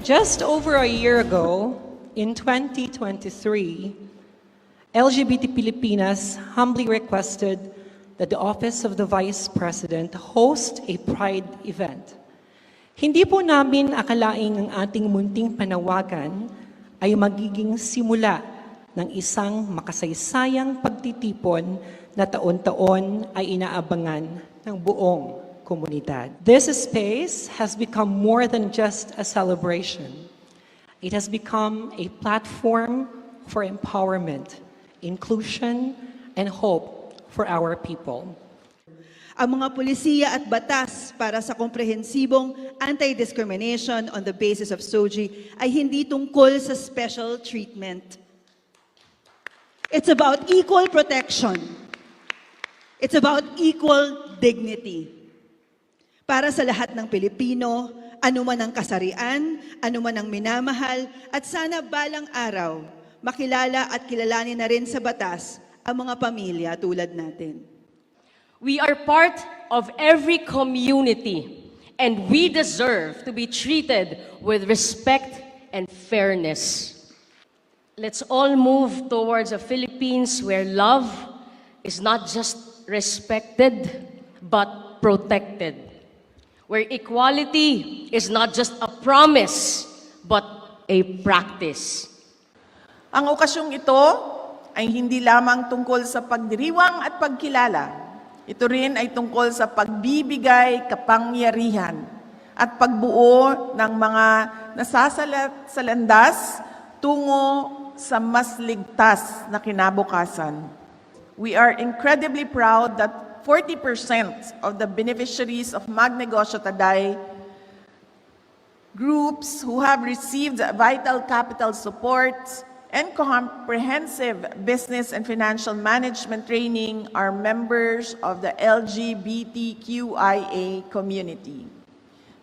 Just over a year ago, in 2023, LGBT Pilipinas humbly requested that the Office of the Vice President host a Pride event. Hindi po namin akalaing ang ating munting panawagan ay magiging simula ng isang makasaysayang pagtitipon na taon-taon ay inaabangan ng buong komunidad. This space has become more than just a celebration. It has become a platform for empowerment, inclusion, and hope for our people. Ang mga pulisiya at batas para sa komprehensibong anti-discrimination on the basis of SOGI ay hindi tungkol sa special treatment. It's about equal protection. It's about equal dignity. Para sa lahat ng Pilipino, anuman ang kasarian, anuman ang minamahal, at sana balang araw, makilala at kilalanin na rin sa batas ang mga pamilya tulad natin. We are part of every community, and we deserve to be treated with respect and fairness. Let's all move towards a Philippines where love is not just respected, but protected. Where equality is not just a promise, but a practice. Ang okasyong ito ay hindi lamang tungkol sa pagdiriwang at pagkilala. Ito rin ay tungkol sa pagbibigay kapangyarihan at pagbuo ng mga nasasalat sa landas tungo sa mas ligtas na kinabukasan. We are incredibly proud that 40% of the beneficiaries of Magnegosyo Taday, groups who have received vital capital support and comprehensive business and financial management training are members of the LGBTQIA community.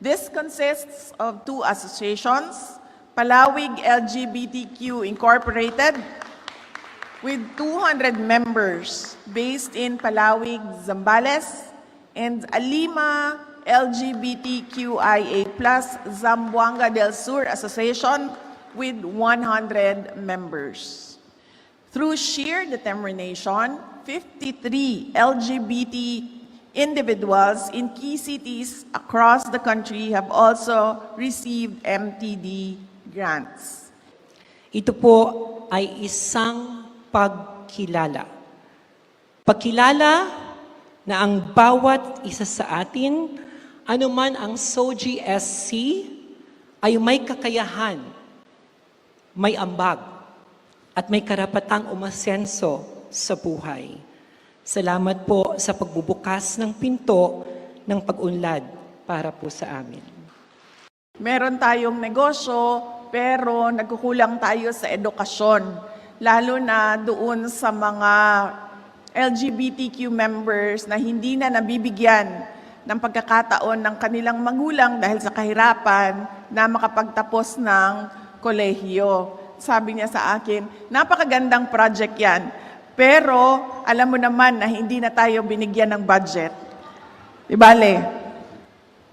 This consists of two associations, Palawig LGBTQ Incorporated, with 200 members based in Palawig, Zambales, and Alima LGBTQIA+ Zamboanga del Sur Association with 100 members. Through sheer determination, 53 LGBT individuals in key cities across the country have also received MTD grants. Ito po ay isang pagkilala. Pagkilala na ang bawat isa sa atin, anuman ang SOGI SC, ay may kakayahan, may ambag, at may karapatang umasenso sa buhay. Salamat po sa pagbubukas ng pinto ng pag-unlad para po sa amin. Meron tayong negosyo, pero nagkukulang tayo sa edukasyon, lalo na doon sa mga LGBTQ members na hindi na nabibigyan ng pagkakataon ng kanilang magulang dahil sa kahirapan na makapagtapos ng kolehiyo. Sabi niya sa akin, napakagandang project yan, pero alam mo naman na hindi na tayo binigyan ng budget. Di bale,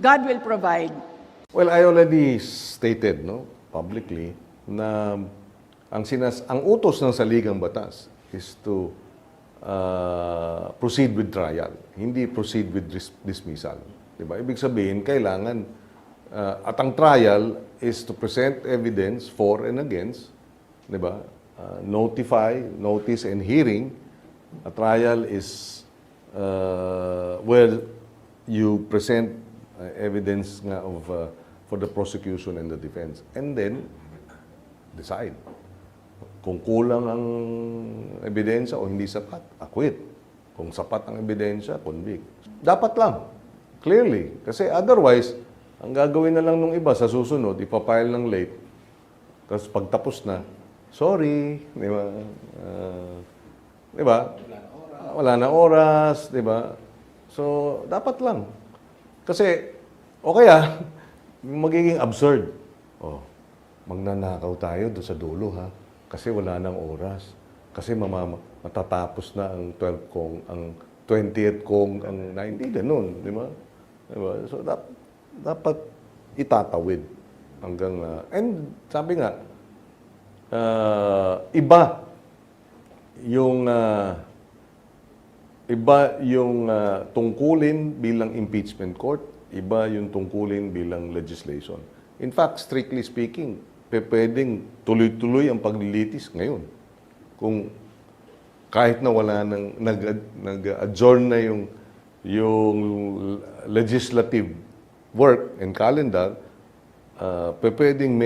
God will provide. Well, I already stated publicly na ang utos ng saligang batas is to proceed with trial, hindi proceed with dismissal. Diba? Ibig sabihin, kailangan, at ang trial is to present evidence for and against, diba? Notify, notice, and hearing. A trial is where you present evidence nga of for the prosecution and the defense, and then decide. Kung kulang ang ebidensya o hindi sapat, acquit. Kung sapat ang ebidensya, convict. Dapat lang, clearly. Kasi otherwise, ang gagawin na lang nung iba sa susunod, ipapile ng late. Tapos pagtapos na, sorry, di ba? Di ba? Wala na oras, di ba? So, dapat lang. Kasi, o kaya, magiging absurd. Oh, magnanakaw tayo doon sa dulo, ha? Kasi wala nang oras. Kasi matatapos na ang 12 kong, ang 20th kong, ang 90, ganun, di ba? Diba? So, dapat itatawid hanggang, and sabi nga, iba yung tungkulin bilang impeachment court, iba yung tungkulin bilang legislation. In fact, strictly speaking, pwedeng tuloy-tuloy ang paglilitis ngayon. Kung kahit na wala nang nag-adjourn na yung legislative work and calendar, pwedeng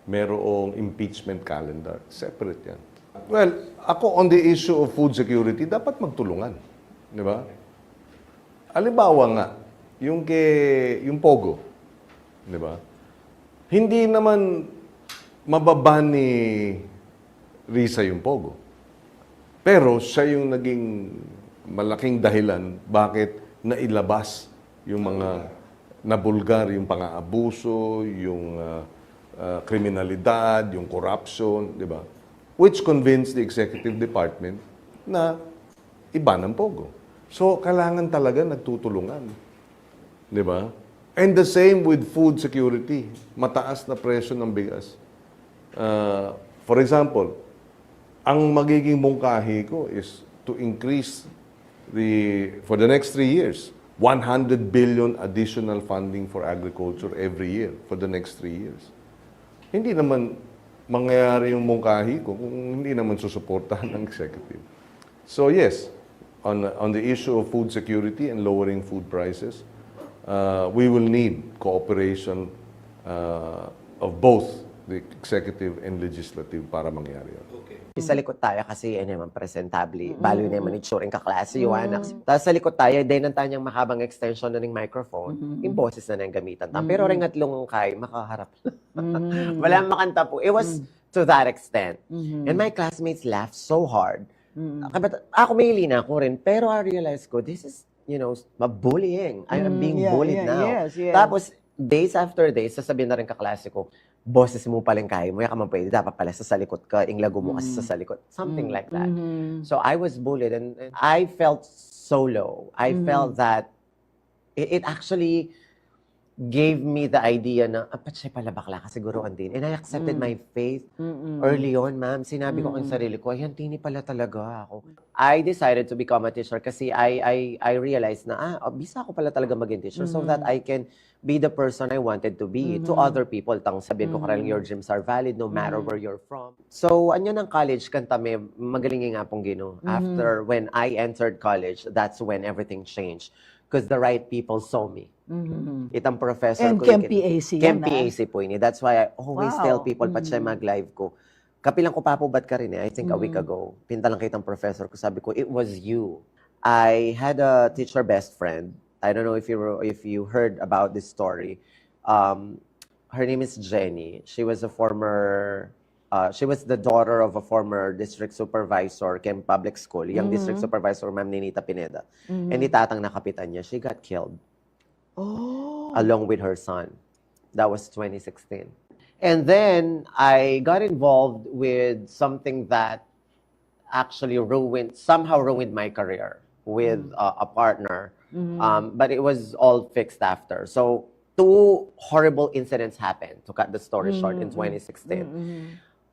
merong impeachment calendar. Separate yan. Well, ako on the issue of food security, dapat magtulungan. Di ba? Halimbawa nga, yung Pogo. Di ba? Hindi naman mababa ni Risa yung Pogo. Pero siya yung naging malaking dahilan bakit nailabas yung mga nabulgar, yung pang-aabuso, yung kriminalidad, yung corruption, di ba? Which convinced the executive department na iba ng Pogo. So, kailangan talaga nagtutulungan. Di ba? And the same with food security. Mataas na presyo ng bigas. For example, ang magiging mungkahi ko is to increase for the next 3 years, 100 billion additional funding for agriculture every year for the next 3 years. Hindi naman mangyayari yung mungkahi ko kung hindi naman susuportahan ng executive. So yes, on the issue of food security and lowering food prices, we will need cooperation of both the executive and legislative para mangyari yun. Sa likod tayo kasi naman presentable, value naman itsuring kaklase yung anak. Tapos sa likod tayo, din ang tanyang mahabang extension na ng microphone, yung boses na nang gamitan. Pero rin at lungkay, makaharap. Walang makanta po. It was to that extent. And my classmates laughed so hard. But ako may lina ko rin, pero I realized ko, this is, bullying. I am being bullied now. Yes, yes. Tapos, days after days, sasabihin na rin kaklase ko, boses mo palang kaya mo, ka man pwede, dapat pala sa salikot ka, inglago mo kasi sa salikot. Something like that. So I was bullied and I felt so low. I felt that it actually gave me the idea na, siya pala bakla ka siguro din. And I accepted my faith early on, ma'am. Sinabi ko kang sarili ko, ayan, tini pala talaga ako. I decided to become a teacher kasi I realized na, bisa ako pala talaga maging teacher so that I can be the person I wanted to be to other people. Tang sabihin ko karang your dreams are valid no matter where you're from. So, anyo ng college, kantame, magaling nga pong gino. After, when I entered college, that's when everything changed. Because the right people saw me. Itang professor And ko. Chem PAC yan, PAC po ini. That's why I always Wow. tell people, siya mag-live ko. Kapilang ko pa po ba't ka rin I think a week ago. Pinta lang kitang professor ko. Sabi ko, it was you. I had a teacher best friend. I don't know if you heard about this story. Her name is Jenny. She was she was the daughter of a former district supervisor Kem Public School. Yung district supervisor, Ma'am Ninita Pineda. And itatang na kapitan niya, she got killed. Along with her son. That was 2016. And then I got involved with something that actually somehow ruined my career with a partner. But it was all fixed after. So 2 horrible incidents happened, to cut the story short, in 2016.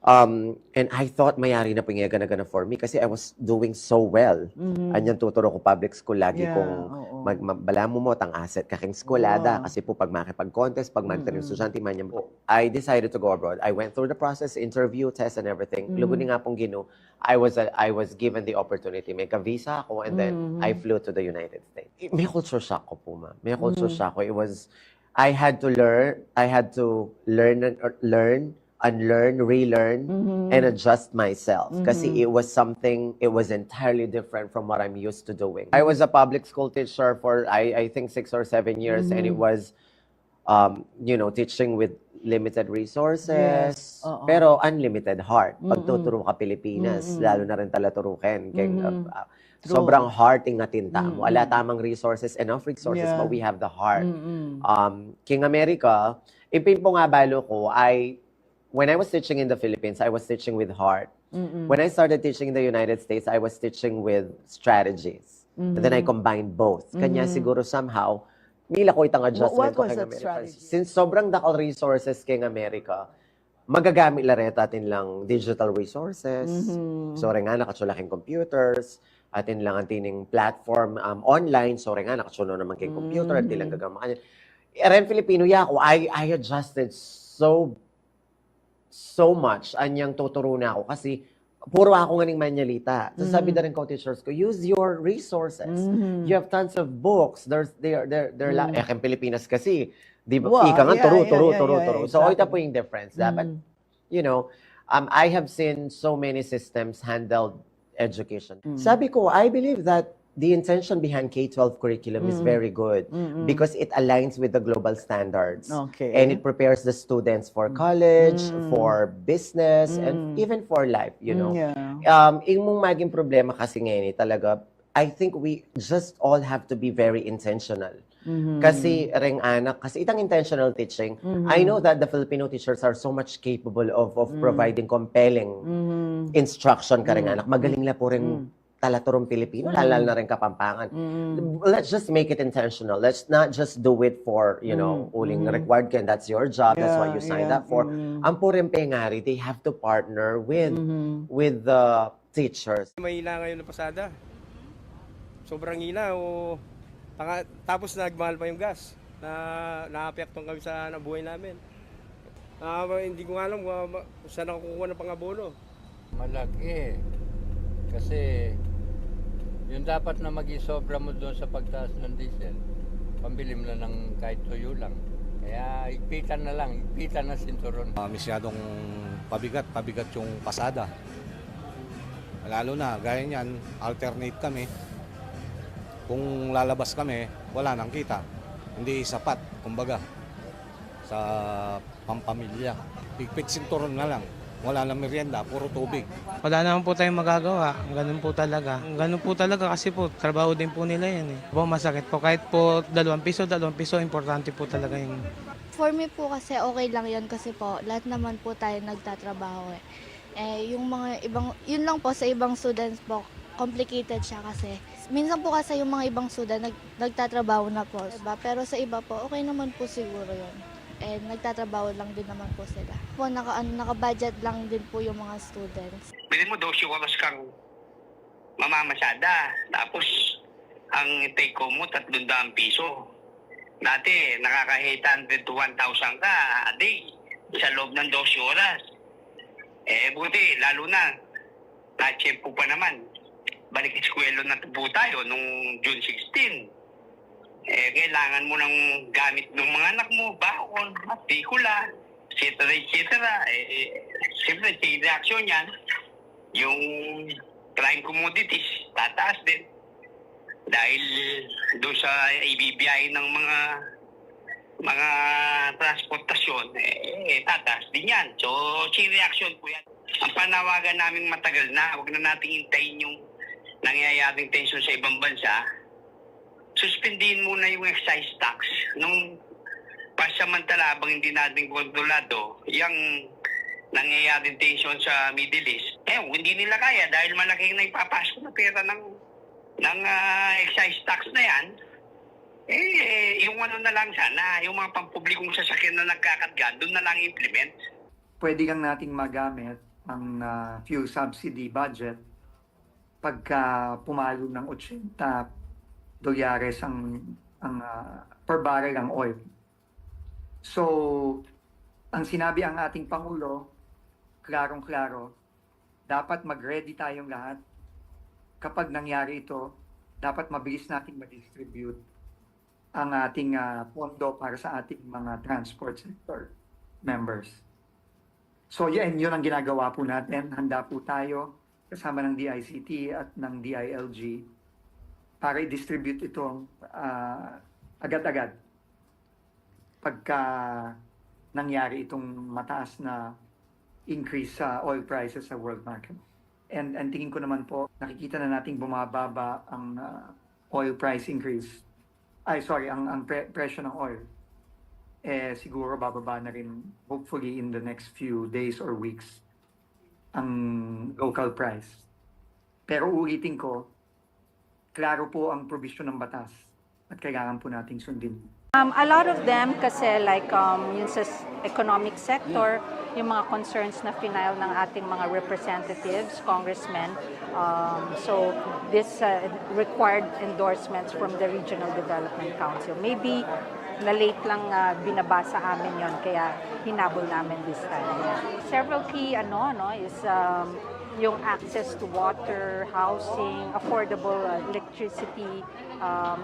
And I thought mayari na gana for me kasi I was doing so well. Anyan tuturo ko public school lagi kong bala mo tang asset kaking skolada kasi po pag makipag-contest, pag magtanong estudyante man yan. I decided to go abroad. I went through the process, interview, test and everything. Luguni nga pong gino, I was given the opportunity. May ka-visa ako and then I flew to the United States. May culture shock ko po, ma'am. May culture shock ko. I had to learn, unlearn, relearn, and adjust myself. Kasi it was entirely different from what I'm used to doing. I was a public school teacher for, I think, 6 or 7 years, and it was, teaching with limited resources, pero unlimited heart. Pagtuturo ka Pilipinas, lalo na rin tala turukin. Sobrang heart ng natinta mo. Wala tamang resources, enough resources, but we have the heart. King America, ipin po nga balo ko, when I was teaching in the Philippines, I was teaching with heart. When I started teaching in the United States, I was teaching with strategies. And then I combined both. Kanya siguro somehow, Nila ko itang adjustment What ko was kay that Amerika. strategy? Since sobrang dakal resources kay Amerika, magagamit la reta atin lang digital resources. So rin nga nakachulaking computers, atin lang ang tining platform online. So rin nga nakachulo naman kay computer, at lang gagama kanya. Ren Filipino ya ako, I adjusted so much anyang tuturo na ako kasi puro ako nga ning manyalita. So sabi na rin ko teachers ko, use your resources. You have tons of books. They're in Pilipinas kasi, di ba? Wow, Ika nga, yeah, turo. So, exactly. ito po yung difference. Dapat, you know, I have seen so many systems handled education. Sabi ko, I believe that the intention behind K-12 curriculum is very good because it aligns with the global standards. Okay. And it prepares the students for college, for business, and even for life, you know. Yeah. Yung maging problema kasi ngayon talaga, I think we just all have to be very intentional. Kasi ring anak, kasi itang intentional teaching, I know that the Filipino teachers are so much capable of providing compelling instruction ka ring anak. Magaling na po rin talaturong Pilipino, lalo na rin Kapampangan. Let's just make it intentional. Let's not just do it for, you know, uling required ka and that's your job, that's what you signed up for. Ang purang pengari, they have to partner with the teachers. Mahina ngayon ng pasada. Sobrang hina o tapos nagmahal pa yung gas. Naaapektuhan kami sa buhay namin. Hindi ko alam kung saan ako kukuha ng pangabono. Malaki. Kasi yung dapat na mag-isobra mo doon sa pagtaas ng diesel, pambili mo na ng kahit tuyo lang. Kaya ipitan na lang, ipitan na sinturon. Masyadong pabigat yung pasada. Lalo na, gaya niyan, alternate kami. Kung lalabas kami, wala nang kita. Hindi sapat, kumbaga, sa pampamilya. Pigpit sinturon na lang. Wala nang merienda, puro tubig. Wala naman po tayong magagawa. Ganun po talaga. Ganun po talaga kasi po, trabaho din po nila yan eh. Po, masakit po. Kahit po 2 piso, importante po talaga yung... For me po kasi okay lang yun kasi po, lahat naman po tayo nagtatrabaho eh. Yung mga ibang, yun lang po sa ibang students po, complicated siya kasi. Minsan po kasi yung mga ibang student nagtatrabaho na po, diba? Pero sa iba po, okay naman po siguro yun. Nagtatrabaho lang din naman po sila. Po, naka-budget lang din po yung mga students. Bilhin mo 12 oras kang mamamasada. Tapos, ang take home mo, 300 piso. Dati, nakaka-800 to 1,000 ka a day sa loob ng 12 oras. Buti, lalo na, na-tsempo pa naman. Balik eskwelo na po tayo nung June 16. Kailangan mo ng gamit ng mga anak mo, baon, matikula, etc. Siyempre, sa reaksyon yan, yung prime commodities, tataas din. Dahil doon sa ibibiyahin ng mga transportasyon, tataas din yan. So, si reaksyon po yan. Ang panawagan namin matagal na, huwag na natin hintayin yung nangyayaring tension sa ibang bansa. Suspindihin muna yung excise tax nung pasamantala habang hindi natin kontrolado yung nangyayaring tension sa Middle East. Hindi nila kaya dahil malaking na ipapasok na pera ng excise tax na yan. Yung ano na lang sana, yung mga pampublikong sasakyan na nagkakatga, doon na lang implement. Pwede kang nating magamit ang fuel subsidy budget pagka pumalo ng 80 dolyares ang per barrel ang oil. So, ang sinabi ang ating Pangulo, klarong-klaro, dapat mag-ready tayong lahat. Kapag nangyari ito, dapat mabilis nating ma-distribute ang ating pondo para sa ating mga transport sector members. So, yun ang ginagawa po natin. Handa po tayo kasama ng DICT at ng DILG para i-distribute ito agad-agad pagka nangyari itong mataas na increase sa oil prices sa world market. And tingin ko naman po, nakikita na nating bumababa ang oil price increase. Ang presyo ng oil. Siguro bababa na rin, hopefully in the next few days or weeks, ang local price. Pero ulitin ko, klaro po ang probisyon ng batas at kailangan po nating sundin. A lot of them kasi like yun sa economic sector, yung mga concerns na final ng ating mga representatives, congressmen. So this required endorsements from the Regional Development Council. Maybe na late lang binabasa amin yon kaya hinabol namin this time. Several key is yung access to water, housing, affordable electricity,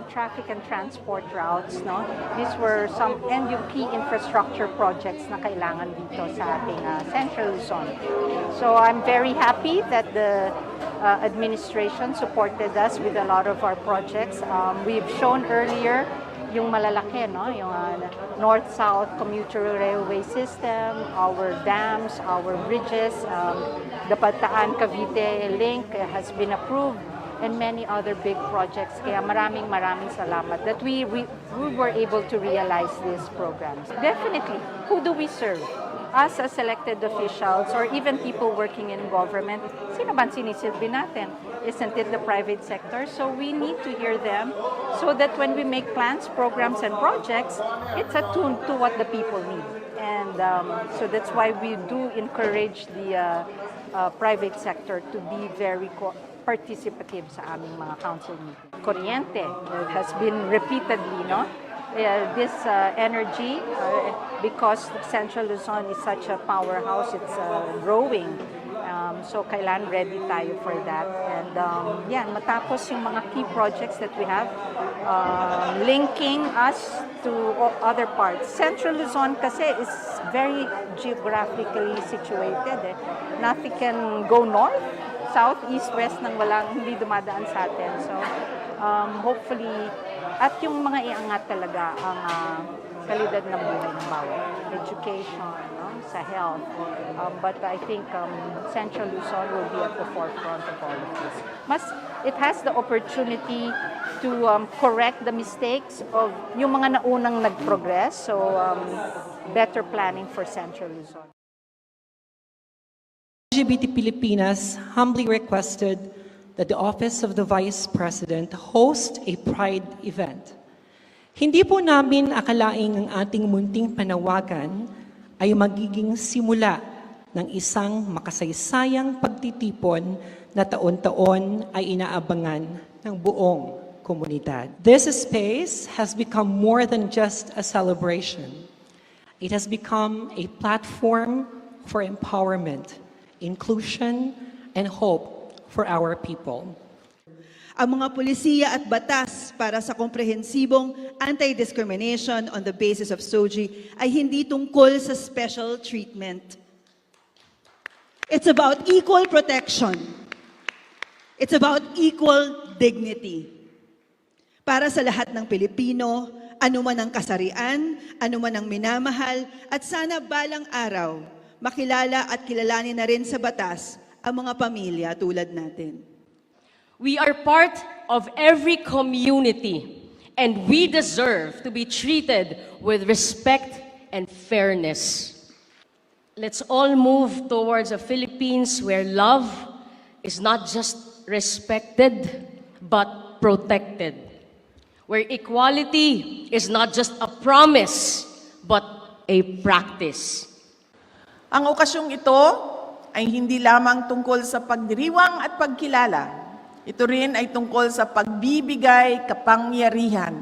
traffic and transport routes, no? These were some and yung key infrastructure projects na kailangan dito sa ating Central Luzon. So I'm very happy that the administration supported us with a lot of our projects. We've shown earlier yung malalaki, no? Yung North-South commuter railway system, our dams, our bridges, the Bataan-Cavite link has been approved, and many other big projects. Kaya maraming salamat that we were able to realize these programs. Definitely, who do we serve? Us as elected officials or even people working in government, sino ba sinisilbi natin? Isn't it the private sector? So we need to hear them so that when we make plans, programs, and projects, it's attuned to what the people need. And so that's why we do encourage the private sector to be very participative sa aming mga council meeting. Kuryente has been repeatedly, no? This energy, because Central Luzon is such a powerhouse, it's growing. So kailan ready tayo for that. And matapos yung mga key projects that we have, linking us to other parts. Central Luzon kasi is very geographically situated. Nothing can go north, south, east, west nang hindi dumadaan sa atin. So hopefully, at yung mga iangat talaga ang kalidad ng buhay ng bawat. Education, no? Sa health. But I think Central Luzon will be at the forefront of all of this. It has the opportunity to correct the mistakes of yung mga naunang nag-progress. So better planning for Central Luzon. LGBT Pilipinas humbly requested that the Office of the Vice President host a Pride event. Hindi po namin akalaing ang ating munting panawagan ay magiging simula ng isang makasaysayang pagtitipon na taon-taon ay inaabangan ng buong komunidad. This space has become more than just a celebration. It has become a platform for empowerment, inclusion, and hope for our people. Ang mga pulisiya at batas para sa komprehensibong anti-discrimination on the basis of SOGI ay hindi tungkol sa special treatment. It's about equal protection. It's about equal dignity. Para sa lahat ng Pilipino, anuman ang kasarian, anuman ang minamahal, at sana balang araw, makilala at kilalanin na rin sa batas ang mga pamilya tulad natin. We are part of every community, and we deserve to be treated with respect and fairness. Let's all move towards a Philippines where love is not just respected, but protected. Where equality is not just a promise, but a practice. Ang okasyong ito ay hindi lamang tungkol sa pagdiriwang at pagkilala. Ito rin ay tungkol sa pagbibigay kapangyarihan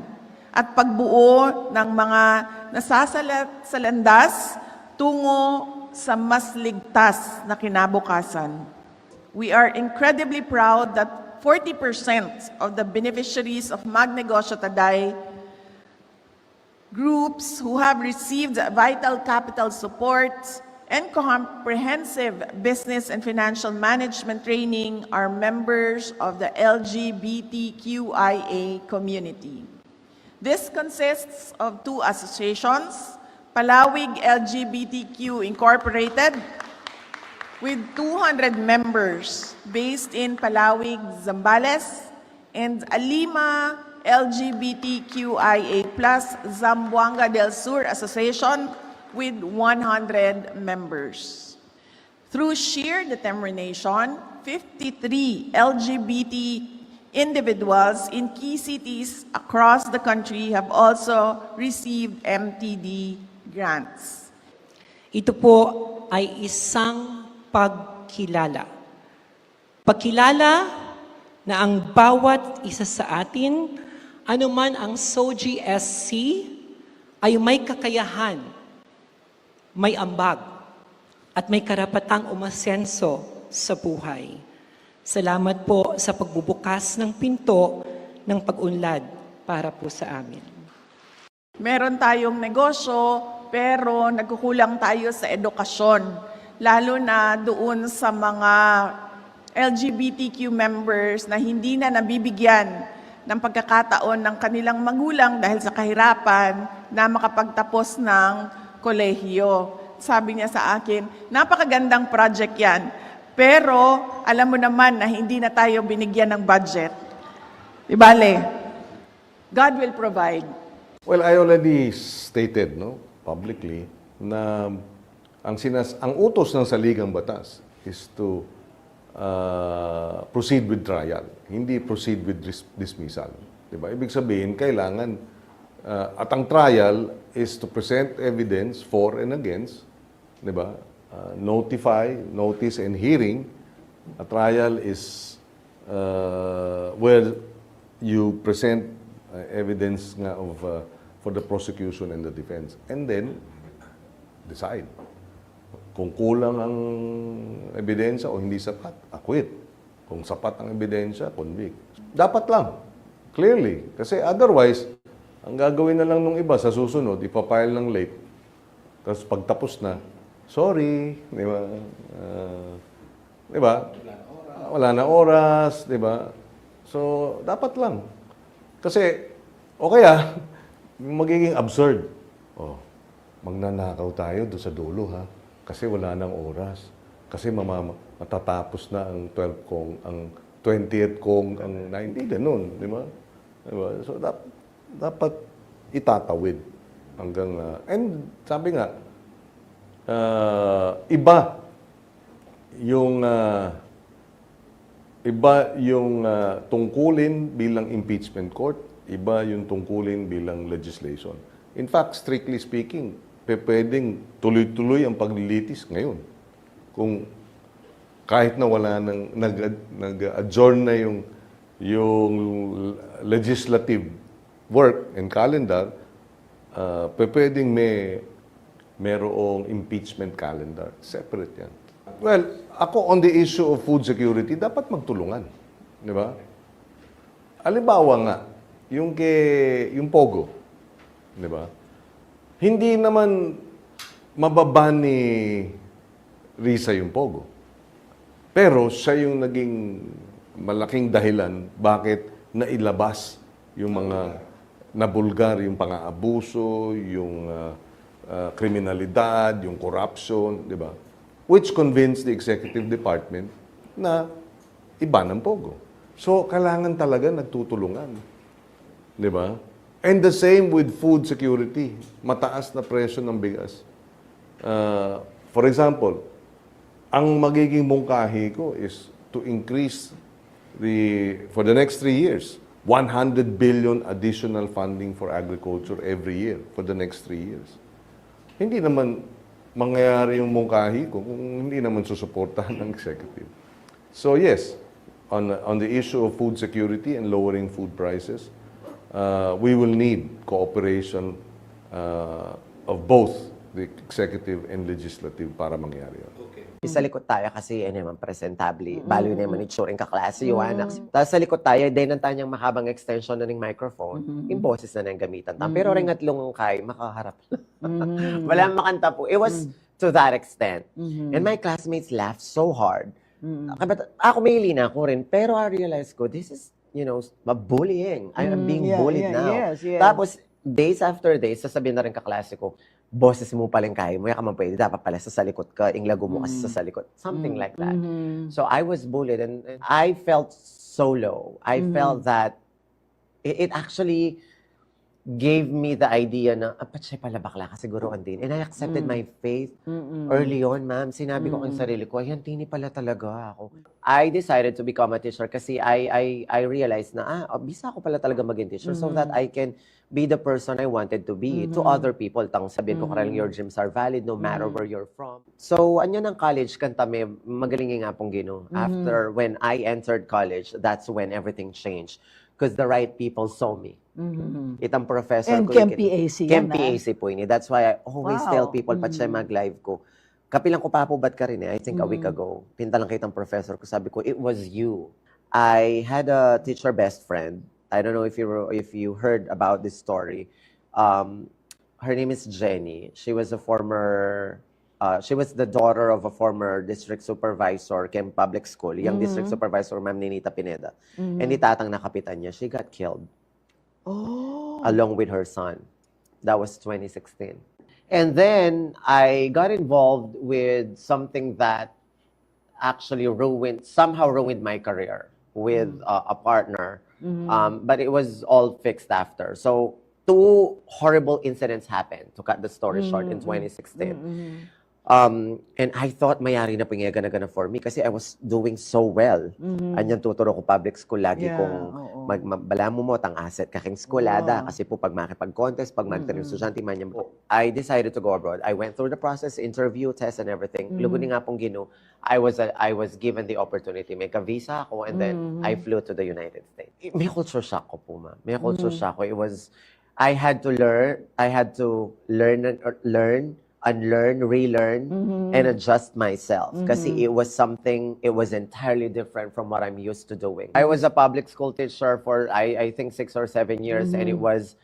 at pagbuo ng mga nasasalat sa landas tungo sa mas ligtas na kinabukasan. We are incredibly proud that 40% of the beneficiaries of Magnegosyo Taday, groups who have received vital capital support and comprehensive business and financial management training are members of the LGBTQIA community. This consists of two associations, Palawig LGBTQ Incorporated, with 200 members based in Palawig, Zambales, and Alima LGBTQIA+ Zamboanga del Sur Association, with 100 members. Through sheer determination, 53 LGBT individuals in key cities across the country have also received MTD grants. Ito po ay isang pagkilala. Pagkilala na ang bawat isa sa atin, anuman ang SOGI SC, ay may kakayahan, may ambag, at may karapatang umasenso sa buhay. Salamat po sa pagbubukas ng pinto ng pag-unlad para po sa amin. Meron tayong negosyo, pero nagkukulang tayo sa edukasyon, lalo na doon sa mga LGBTQ members na hindi na nabibigyan ng pagkakataon ng kanilang magulang dahil sa kahirapan na makapagtapos ng kolehiyo. Sabi niya sa akin, napakagandang project yan, pero alam mo naman na hindi na tayo binigyan ng budget. Di bale, God will provide. Well, I already stated, no, publicly, na ang utos ng saligang batas is to proceed with trial, hindi proceed with dismissal. Diba? Ibig sabihin, kailangan, at ang trial is to present evidence for and against, diba? Notice and hearing. A trial is where you present evidence nga of for the prosecution and the defense, and then decide. Kung kulang ang ebidensya o hindi sapat, acquit. Kung sapat ang ebidensya, convict. Dapat lang. Clearly. Kasi otherwise, ang gagawin na lang nung iba sa susunod, ipapile ng late. Tapos pagtapos na, sorry, di ba? Di ba? Wala na oras, di ba? So, dapat lang. Kasi, o kaya, magiging absurd. Oh, magnanakaw tayo doon sa dulo, ha? Kasi wala nang oras. Kasi matatapos na ang 12 kong, ang 20th kong, ang 90, ganun, di ba? Diba? So, dapat itatawid hanggang, and sabi nga, iba yung tungkulin bilang impeachment court, iba yung tungkulin bilang legislation. In fact, strictly speaking, pwedeng tuloy-tuloy ang paglilitis ngayon. Kung kahit na wala nang nag-adjourn na yung legislative work and calendar, pwedeng merong impeachment calendar. Separate yan. Well, ako on the issue of food security, dapat magtulungan. Di ba? Halimbawa nga, yung Pogo. Di ba? Hindi naman mababa ni Risa yung Pogo. Pero siya yung naging malaking dahilan bakit nailabas yung mga nabulgar, yung pang-aabuso, yung kriminalidad, yung corruption, di ba? Which convinced the executive department na iba ng Pogo. So, kailangan talaga nagtutulungan. Di ba? And the same with food security. Mataas na presyo ng bigas. For example, ang magiging mungkahi ko is to increase for the next 3 years, 100 billion additional funding for agriculture every year for the next 3 years. Hindi naman mangyayari yung mungkahi ko kung hindi naman susuportahan ng executive. So yes, on the issue of food security and lowering food prices, we will need cooperation of both the executive and legislative para mangyari yun. Sa likod tayo kasi naman presentable. Balo naman itsura yung kaklase yung anak. Tapos sa likod tayo, din ang tanyang mahabang extension na ng microphone, yung boses na nang gamitan. Pero ring at lungong kay, makaharap lang. Walang makanta po. It was to that extent. And my classmates laughed so hard. Ako may na ako rin. Pero I realized ko, this is, bullying. I am being bullied now. Yes. Tapos, days after days, sasabihin na rin kaklase ko, boses mo palang kaya mo, ka man pwede, dapat pala sa likod ka, inglago mo kasi sa likod. Something like that. So I was bullied and I felt so low. I felt that it actually gave me the idea na, ba't siya pala bakla ka siguruan din. And I accepted my faith early on, ma'am. Sinabi ko kay sarili ko, ayan, tini pala talaga ako. I decided to become a teacher kasi I realized na, bisa ako pala talaga maging teacher so that I can be the person I wanted to be to other people. Tang sabihin ko karang your dreams are valid no matter where you're from. So, anyan ang college, kanta may magaling nga pong Gino. After, when I entered college, that's when everything changed. Because the right people saw me. Itang professor And ko. Kem PAC yan, PAC po ini. That's why I always Wow. tell people, pat siya mag-live ko. Kapilang ko pa po ba't ka rin I think a week ago. Pinta lang kitang professor ko. Sabi ko, it was you. I had a teacher best friend. I don't know if you heard about this story. Her name is Jenny. She was she was the daughter of a former district supervisor, Kem Public School. Yung district supervisor, Ma'am Ninita Pineda. And itatang na kapitan niya, she got killed. Along with her son. That was 2016. And then I got involved with something that actually somehow ruined my career with a partner. But it was all fixed after. So 2 horrible incidents happened, to cut the story short, in 2016. And I thought mayari na pinagana for me kasi I was doing so well. Anyan tuturo ko public school lagi kung bala mo tang asset kaking skolada kasi po pag makipag-contest, pag magtanong estudyante man yan. I decided to go abroad. I went through the process, interview, test, and everything. Lugod nga pong Gino, I was given the opportunity. May ka-visa ako and then I flew to the United States. May culture shock ko po, ma'am. May culture shock ko. I had to learn, unlearn, relearn, and adjust myself. Kasi it was entirely different from what I'm used to doing. I was a public school teacher for, I think, 6 or 7 years, and it was,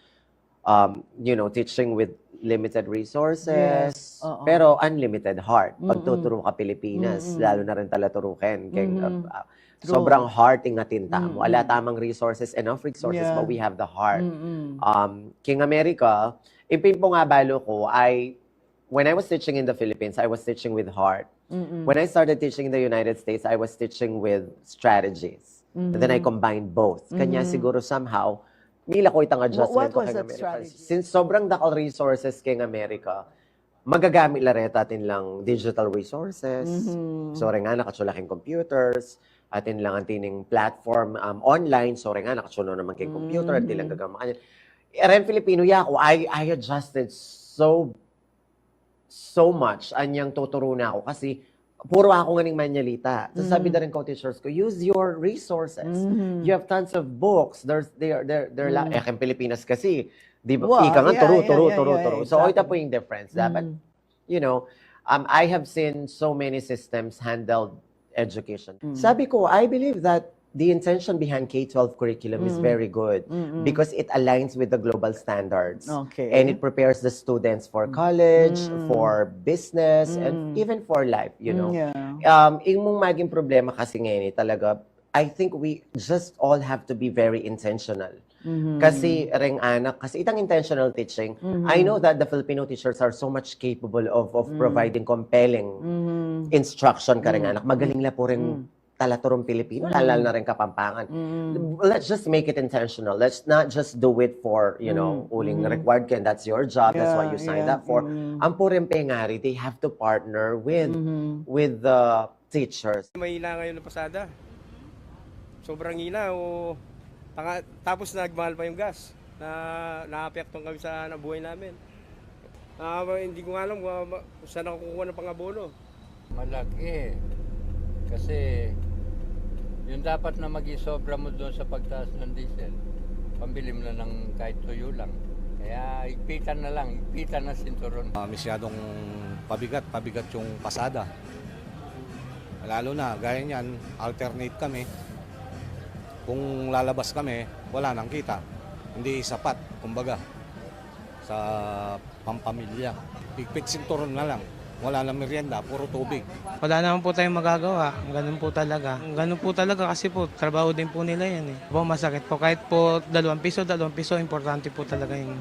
teaching with limited resources, pero unlimited heart. Pagtuturo ka Pilipinas, lalo na rin talaturukin. Sobrang heart ingatin mo. Wala tamang resources, enough resources, but we have the heart. King America, ipimpo nga balo ko, when I was teaching in the Philippines, I was teaching with heart. When I started teaching in the United States, I was teaching with strategies. And then I combined both. Kanya siguro somehow, nila ko itang adjustment ko What was kay that America. strategy? Since sobrang dakal resources kay America, magagamit lareta atin lang digital resources. So rin nga nakachulaking computers, atin lang ang tining platform online. So rin nga nakachula naman kay computer, atin lang gagamakan. Ren Filipino ako, I adjusted so much anyang tuturo na ako kasi puro ako nganing manyalita. So sabi na rin ko teachers ko, use your resources. You have tons of books. They're Kem Pilipinas kasi, di ba? Ika nga, turo. So ito po yung difference. Dapat, I have seen so many systems handled education. Sabi ko, I believe that the intention behind K-12 curriculum is very good because it aligns with the global standards. Okay. And it prepares the students for college, for business, and even for life, Yung mong maging problema kasi ngayon talaga, I think we just all have to be very intentional. Kasi kasi itang intentional teaching, I know that the Filipino teachers are so much capable of providing compelling instruction ka ring anak. Magaling la po rin talaturong Pilipino, lalo na rin Kapampangan. Let's just make it intentional. Let's not just do it for, uling required ka, and that's your job, that's what you signed up for. Ang pureng pengari, they have to partner with the teachers. Mahina ngayon ng pasada. Sobrang hina tapos nagmahal pa yung gas. Naaapektuhan kami sa buhay namin. Hindi ko alam kung saan ako kukuha ng pangabono. Malaki. Kasi yung dapat na mag-isobra mo doon sa pagtaas ng diesel, pambili mo na ng kahit tuyo lang. Kaya ipitan na sinturon. Masyadong pabigat yung pasada. Lalo na, gaya niyan, alternate kami. Kung lalabas kami, wala nang kita. Hindi sapat, kumbaga, sa pampamilya. Pigpit sinturon na lang. Wala na merienda, puro tubig. Wala naman po tayong magagawa. Ganun po talaga. Ganun po talaga kasi po, trabaho din po nila yan eh. Masakit po. Kahit po 2 piso, importante po talaga yung...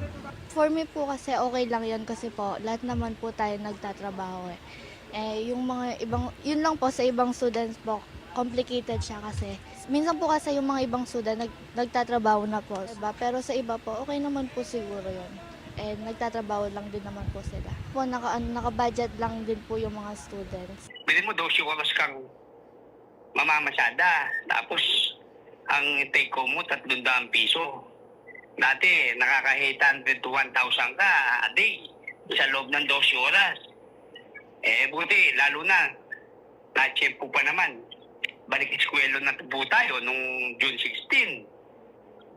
For me po kasi okay lang yun kasi po lahat naman po tayo nagtatrabaho eh. Yung mga ibang, yun lang po sa ibang students po, complicated siya kasi. Minsan po kasi yung mga ibang student nagtatrabaho na po, diba? Pero sa iba po, okay naman po siguro yun. And nagtatrabaho lang din naman po sila. Po, naka-budget lang din po yung mga students. Bilhin mo 12 oras kang mamamasada. Tapos, ang take home mo, 300 piso. Dati, nakaka-800 to 1,000 ka a day sa loob ng 12 oras. Buti, lalo na, na-tsempo pa naman. Balik eskwelo na po tayo nung June 16.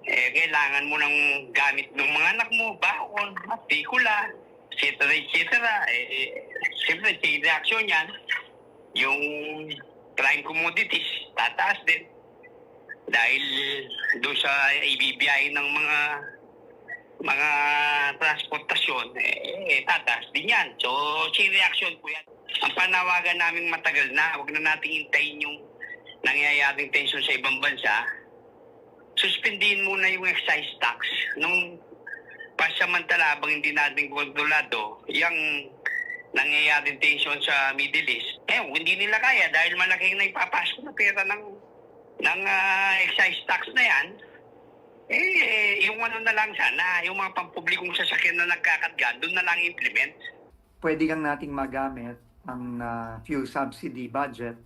Kailangan mo ng gamit ng mga anak mo, baon, matrikula, etc. Siyempre, chain reaction yan. Yung prime commodities, tataas din. Dahil doon sa ibibiyahe ng mga transportasyon, tataas din yan. So, chain reaction po yan. Ang panawagan namin matagal na, huwag na natin hintayin yung nangyayaring tension sa ibang bansa. Suspindihin muna yung excise tax nung pasamantala habang hindi natin kontrolado yung nangyayaring tension sa Middle East. Hindi nila kaya dahil malaking na ipapasok na pera ng excise tax na yan. Yung ano na lang sana, yung mga pampublikong sasakyan na nagkakatga, doon na lang implement. Pwede kang nating magamit ang fuel subsidy budget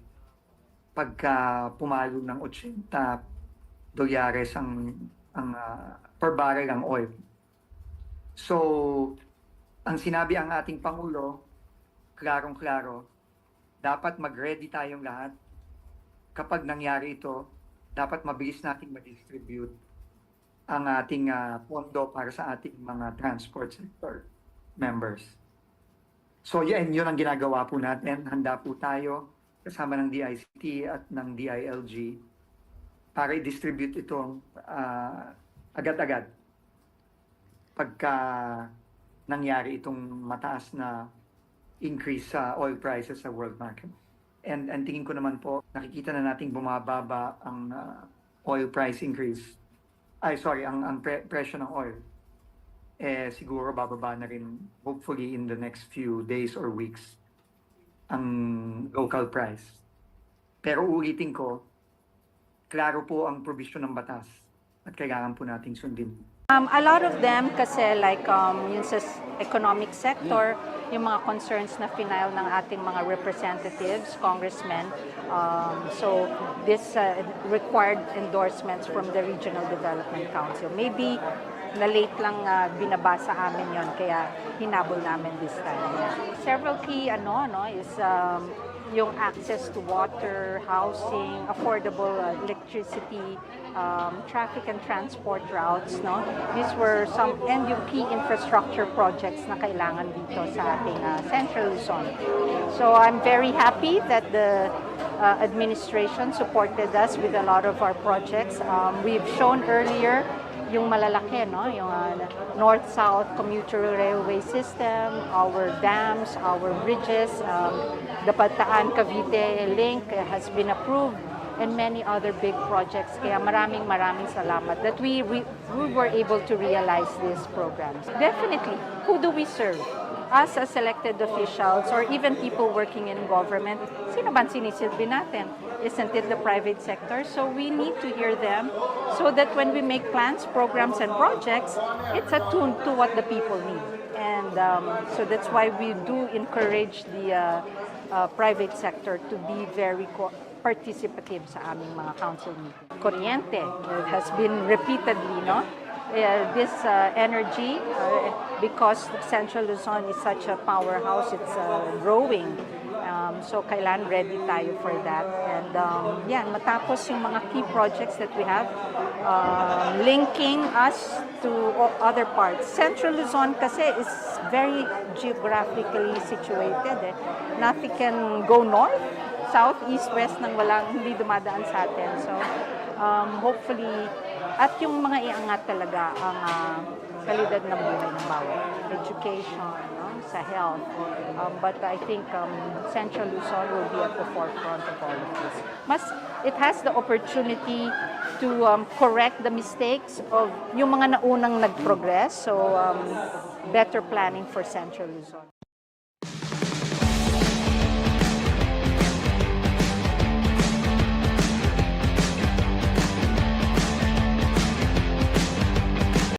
pagka pumalo ng 80 dolyares ang per barrel ang oil. So, ang sinabi ang ating Pangulo, klarong-klaro, dapat mag-ready tayong lahat. Kapag nangyari ito, dapat mabilis nating ma-distribute ang ating pondo para sa ating mga transport sector members. So, yun ang ginagawa po natin. Handa po tayo kasama ng DICT at ng DILG para i-distribute itong agad-agad pagka nangyari itong mataas na increase sa oil prices sa world market. And tingin ko naman po, nakikita na nating bumababa ang oil price increase. Ang presyo ng oil. Siguro bababa na rin, hopefully in the next few days or weeks, ang local price. Pero ulitin ko, klaro po ang provision ng batas at kailangan po nating sundin. A lot of them kasi like yun sa economic sector, yung mga concerns na final ng ating mga representatives, congressmen. So this required endorsements from the Regional Development Council. Maybe na late lang binabasa amin yon kaya hinabol namin this time. Several key is yung access to water, housing, affordable electricity, traffic and transport routes, no? These were some, and yung key infrastructure projects na kailangan dito sa ating Central Luzon. So I'm very happy that the administration supported us with a lot of our projects. We've shown earlier yung malalaki, no? Yung North-South commuter railway system, our dams, our bridges, the Bataan-Cavite link has been approved, and many other big projects. Kaya maraming salamat that we were able to realize these programs. Definitely, who do we serve? Us as elected officials or even people working in government, sino ba sinisilbi natin? Isn't it the private sector? So we need to hear them so that when we make plans, programs, and projects, it's attuned to what the people need. And so that's why we do encourage the private sector to be very participative sa aming mga council meeting. Kuryente has been repeatedly, no? This energy, because Central Luzon is such a powerhouse, it's growing. So kailan ready tayo for that. And matapos yung mga key projects that we have, linking us to other parts. Central Luzon kasi is very geographically situated. Nothing can go north, south, east, west nang hindi dumadaan sa atin. So hopefully, at yung mga iangat talaga ang kalidad ng buhay ng bawat. Education, sa health. But I think Central Luzon will be at the forefront of all of this. It has the opportunity to correct the mistakes of yung mga naunang nag-progress. So better planning for Central Luzon.